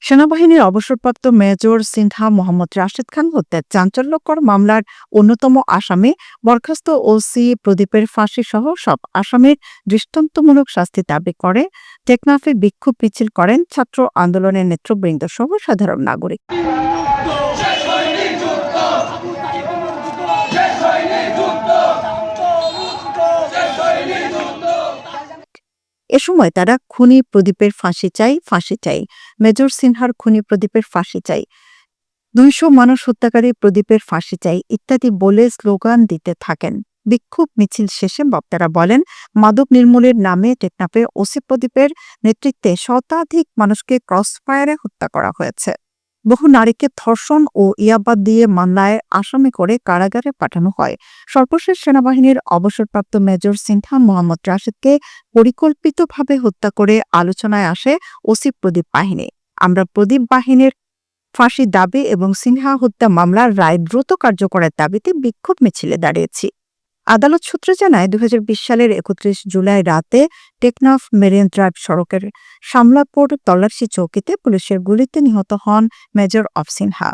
সেনাবাহিনীর অবসরপ্রাপ্ত মেজর সিনহা মোহাম্মদ রাশেদ খান হত্যার চাঞ্চল্যকর মামলার অন্যতম আসামি বরখাস্ত ওসি প্রদীপের ফাঁসি সহ সব আসামির দৃষ্টান্তমূলক শাস্তি দাবি করে টেকনাফে বিক্ষোভ মিছিল করেন ছাত্র আন্দোলনের নেতৃবৃন্দ সহ সাধারণ নাগরিক। এ সময় তারা খুনি প্রদীপের ফাঁসি চাই, ফাঁসি চাই, মেজর সিনহার খুনি প্রদীপের ফাঁসি চাই, ২০০ মানুষ হত্যাকারী প্রদীপের ফাঁসি চাই ইত্যাদি বলে স্লোগান দিতে থাকেন। বিক্ষোভ মিছিল শেষে বক্তারা বলেন, মাদক নির্মূলের নামে টেকনাফে ওসি প্রদীপের নেতৃত্বে শতাধিক মানুষকে ক্রসফায়ারে হত্যা করা হয়েছে। বহু নারীকে ধর্ষণ ও ইয়াবা দিয়ে মামলায় আসামি করে কারাগারে পাঠানো হয়। সর্বশেষ সেনাবাহিনীর অবসরপ্রাপ্ত মেজর সিনহা মোহাম্মদ রাশেদকে পরিকল্পিতভাবে হত্যা করে আলোচনায় আসে ওসি প্রদীপ বাহিনী। আমরা প্রদীপ বাহিনীর ফাঁসি দাবি এবং সিনহা হত্যা মামলার রায় দ্রুত কার্যকরের দাবিতে বিক্ষোভ মিছিলে দাঁড়িয়েছি। আদালত সূত্র জানায় ২০২০ সালের ৩১ জুলাই রাতে টেকনাফ মেরিন ড্রাইভ সড়কের শামলাপুর তল্লাশি চৌকিতে পুলিশের গুলিতে নিহত হন মেজর অফ সিনহা।